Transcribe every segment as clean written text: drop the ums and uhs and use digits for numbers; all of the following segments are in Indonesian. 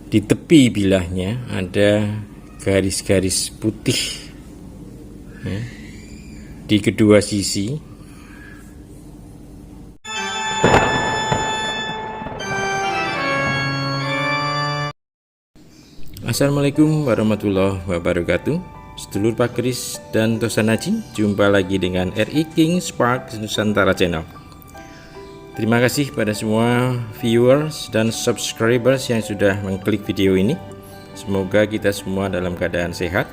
Di tepi bilahnya ada garis-garis putih ya, di kedua sisi. Assalamualaikum warahmatullahi wabarakatuh. Sedulur Pak Kris dan Tosanaji, jumpa lagi dengan RI King Spark Nusantara Channel. Terima kasih pada semua viewers dan subscribers yang sudah mengklik video ini. Semoga kita semua dalam keadaan sehat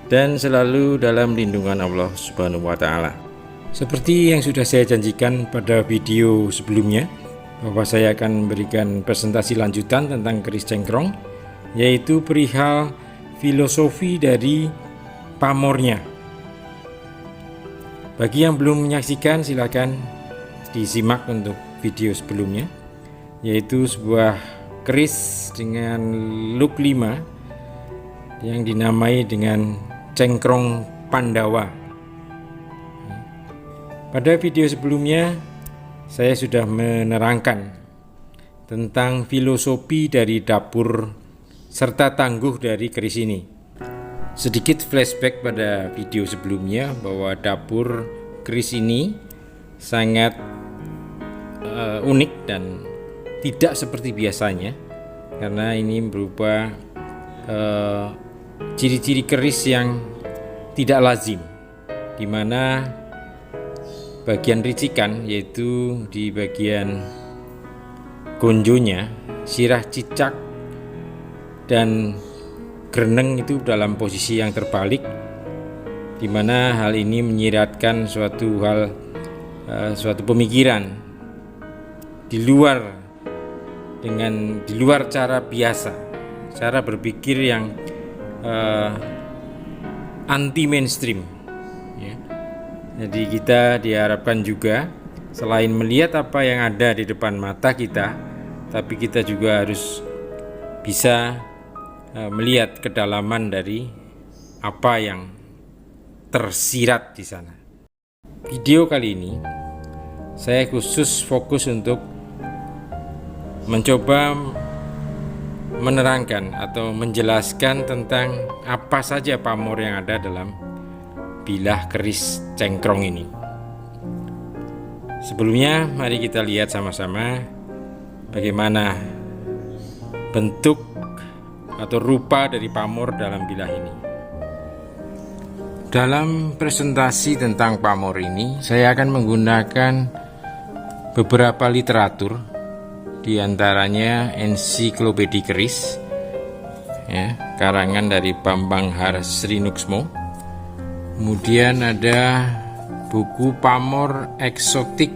dan selalu dalam lindungan Allah Subhanahu wa Ta'ala. Seperti yang sudah saya janjikan pada video sebelumnya, bahwa saya akan memberikan presentasi lanjutan tentang keris cengkrong, yaitu perihal filosofi dari pamornya. Bagi yang belum menyaksikan, silakan disimak untuk video sebelumnya, yaitu sebuah keris dengan look 5 yang dinamai dengan cengkrong Pandawa. Pada video sebelumnya saya sudah menerangkan tentang filosofi dari dapur serta tangguh dari keris ini. Sedikit flashback pada video sebelumnya bahwa dapur keris ini sangat unik dan tidak seperti biasanya, karena ini berupa ciri-ciri keris yang tidak lazim, di mana bagian ricikan, yaitu di bagian gonjonya, sirah cicak dan greneng itu dalam posisi yang terbalik, di mana hal ini menyiratkan suatu pemikiran di luar cara biasa, cara berpikir yang anti mainstream ya. Jadi kita diharapkan juga selain melihat apa yang ada di depan mata kita, tapi kita juga harus bisa melihat kedalaman dari apa yang tersirat di sana. Video kali ini saya khusus fokus untuk mencoba menerangkan atau menjelaskan tentang apa saja pamor yang ada dalam bilah keris cengkrong ini. Sebelumnya mari kita lihat sama-sama bagaimana bentuk atau rupa dari pamor dalam bilah ini. Dalam presentasi tentang pamor ini, saya akan menggunakan beberapa literatur, di antaranya ensiklopedia keris ya, karangan dari Bambang Har Srinuksmo. Kemudian ada buku Pamor Eksotik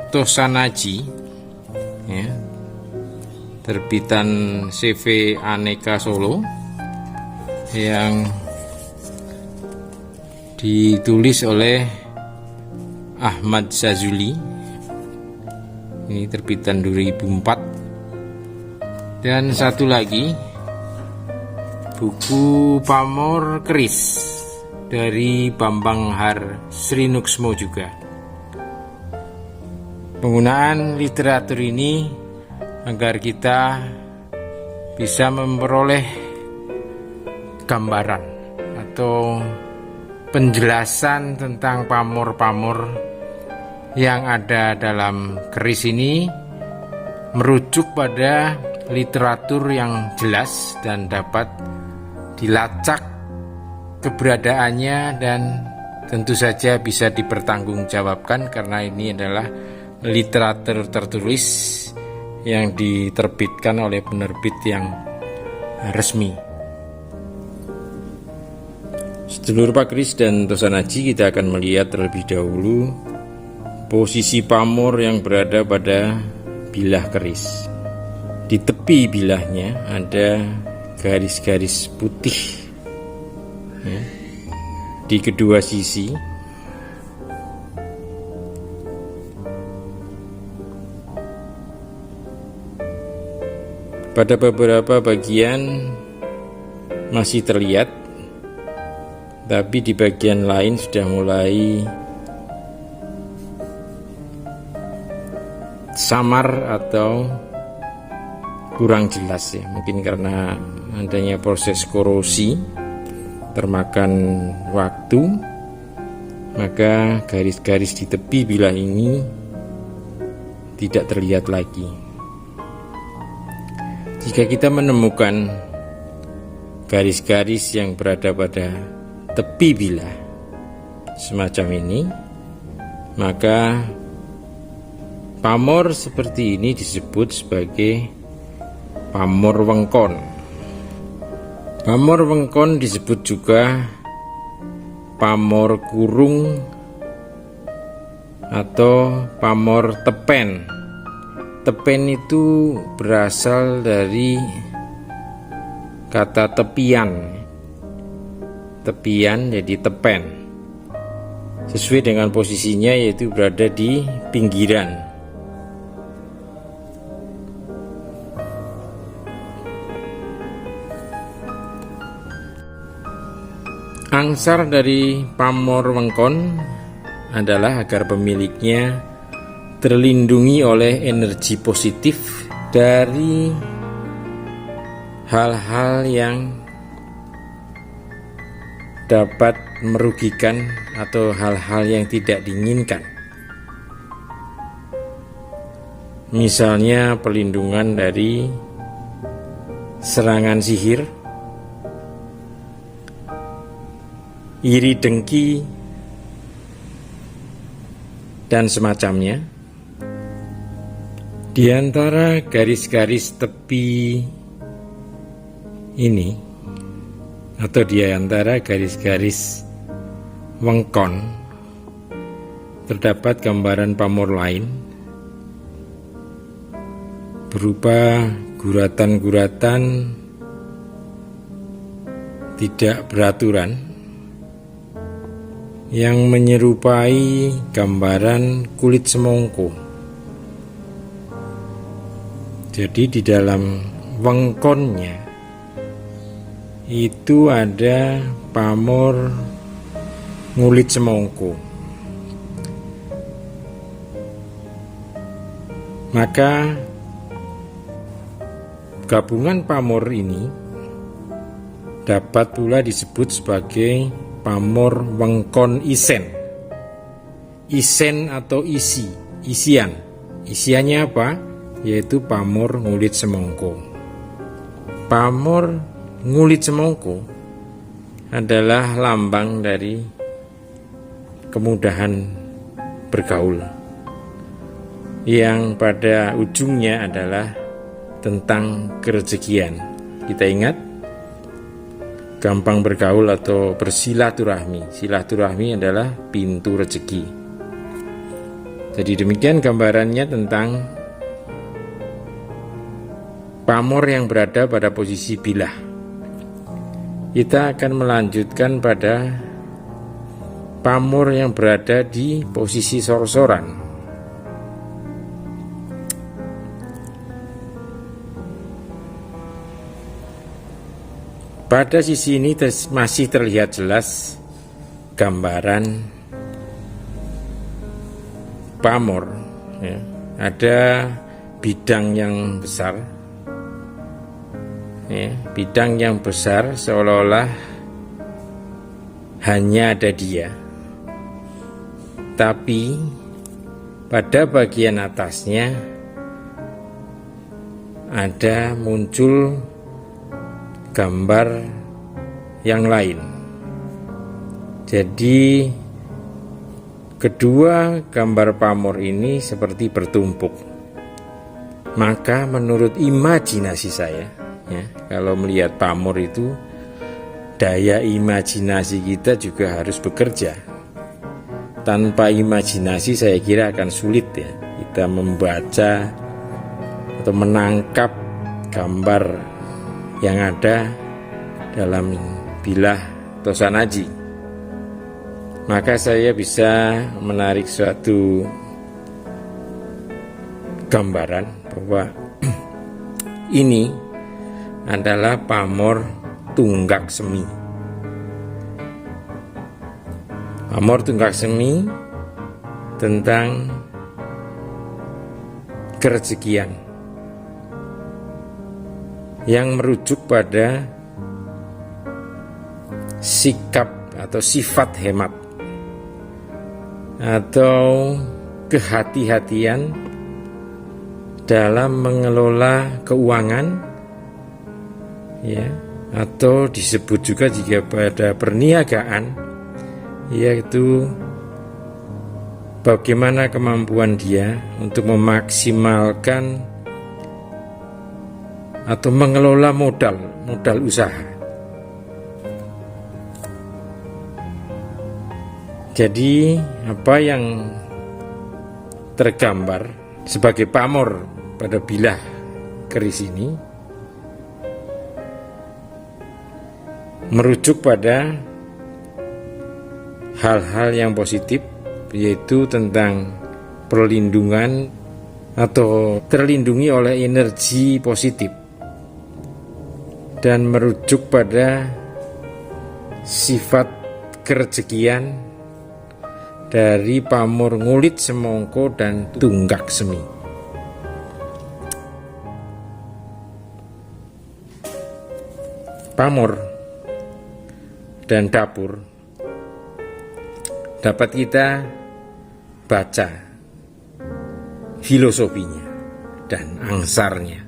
Tosanaji ya, terbitan CV Aneka Solo, yang ditulis oleh Ahmad Zazuli. Ini terbitan 2004. Dan satu lagi buku Pamor Keris dari Bambang Har Srinuksmo juga. Penggunaan literatur ini agar kita bisa memperoleh gambaran atau penjelasan tentang pamor-pamor yang ada dalam keris ini, merujuk pada literatur yang jelas dan dapat dilacak keberadaannya, dan tentu saja bisa dipertanggungjawabkan karena ini adalah literatur tertulis yang diterbitkan oleh penerbit yang resmi. Sedulur Pak Kris dan Tosanaji, kita akan melihat terlebih dahulu posisi pamor yang berada pada bilah keris. Di tepi bilahnya ada garis-garis putih ya, di kedua sisi. Pada beberapa bagian masih terlihat, tapi di bagian lain sudah mulai samar atau kurang jelas ya, mungkin karena adanya proses korosi termakan waktu, maka garis-garis di tepi bilah ini tidak terlihat lagi. Jika kita menemukan garis-garis yang berada pada tepi bilah semacam ini, maka pamor seperti ini disebut sebagai pamor wengkon. Pamor wengkon disebut juga pamor kurung atau pamor tepen. Tepen itu berasal dari kata tepian. Tepian jadi tepen. Sesuai dengan posisinya, yaitu berada di pinggiran. Angsar dari pamor wengkon adalah agar pemiliknya terlindungi oleh energi positif dari hal-hal yang dapat merugikan atau hal-hal yang tidak diinginkan. Misalnya perlindungan dari serangan sihir, iri dengki, dan semacamnya. Di antara garis-garis tepi ini, atau di antara garis-garis wengkon, terdapat gambaran pamor lain berupa guratan-guratan tidak beraturan yang menyerupai gambaran kulit semongko. Jadi di dalam wengkonnya itu ada pamor ngulit semongko. Maka gabungan pamor ini dapat pula disebut sebagai pamor wengkon isen. Isen atau isian. Isiannya apa? Yaitu pamor ngulit semongko. Pamor ngulit semongko adalah lambang dari kemudahan bergaul, yang pada ujungnya adalah tentang kerezekian. Kita ingat, gampang bergaul atau bersilaturahmi. Silaturahmi adalah pintu rezeki. Jadi demikian gambarannya tentang pamor yang berada pada posisi bilah. Kita akan melanjutkan pada pamor yang berada di posisi sor-soran. Pada sisi ini masih terlihat jelas gambaran pamor, ya. Ada bidang yang besar, ya, bidang yang besar seolah-olah hanya ada dia, tapi pada bagian atasnya ada muncul gambar yang lain. Jadi kedua gambar pamor ini seperti bertumpuk. Maka menurut imajinasi saya, ya, kalau melihat pamor itu, daya imajinasi kita juga harus bekerja. Tanpa imajinasi saya kira akan sulit, ya, kita membaca atau menangkap gambar yang ada dalam bilah Tosanaji. Maka saya bisa menarik suatu gambaran bahwa ini adalah pamor tunggak semi. Pamor tunggak semi tentang kerezekian. yang merujuk pada sikap atau sifat hemat atau kehati-hatian dalam mengelola keuangan, ya, atau disebut juga jika pada perniagaan, yaitu bagaimana kemampuan dia untuk memaksimalkan atau mengelola modal usaha. Jadi apa yang tergambar sebagai pamor pada bilah keris ini merujuk pada hal-hal yang positif, yaitu tentang perlindungan atau terlindungi oleh energi positif, dan merujuk pada sifat kerejekian dari pamor ngulit semongko dan tunggak semi. Pamor dan dapur dapat kita baca filosofinya dan angsarnya,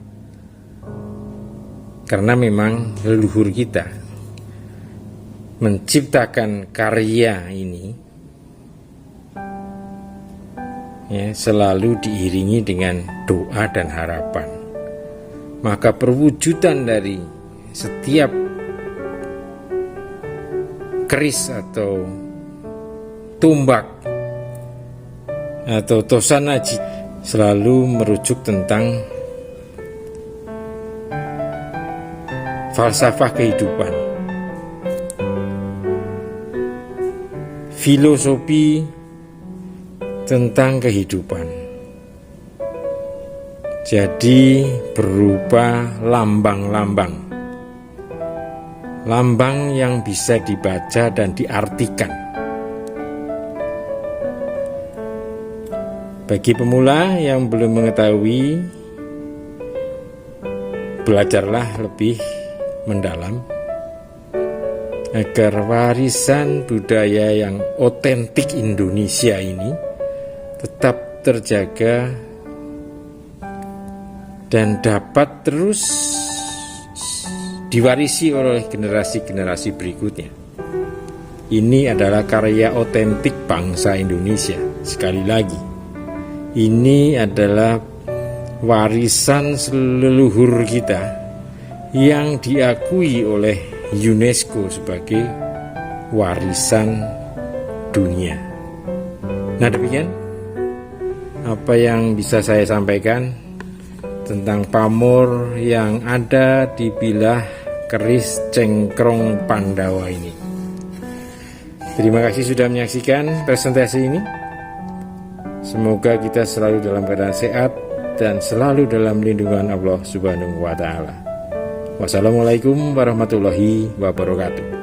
karena memang leluhur kita menciptakan karya ini, ya, selalu diiringi dengan doa dan harapan. Maka perwujudan dari setiap keris atau tumbak atau tosanaji selalu merujuk tentang falsafah kehidupan, filosofi tentang kehidupan. Jadi berupa lambang-lambang yang bisa dibaca dan diartikan. Bagi pemula yang belum mengetahui, belajarlah lebih mendalam agar warisan budaya yang otentik Indonesia ini tetap terjaga dan dapat terus diwarisi oleh generasi-generasi berikutnya. Ini adalah karya otentik bangsa Indonesia. Sekali lagi, ini adalah warisan leluhur kita yang diakui oleh UNESCO sebagai warisan dunia. Nah, demikian apa yang bisa saya sampaikan tentang pamor yang ada di bilah keris cengkrong Pandawa ini. Terima kasih sudah menyaksikan presentasi ini. Semoga kita selalu dalam keadaan sehat dan selalu dalam lindungan Allah Subhanahu wa Ta'ala. Wassalamualaikum warahmatullahi wabarakatuh.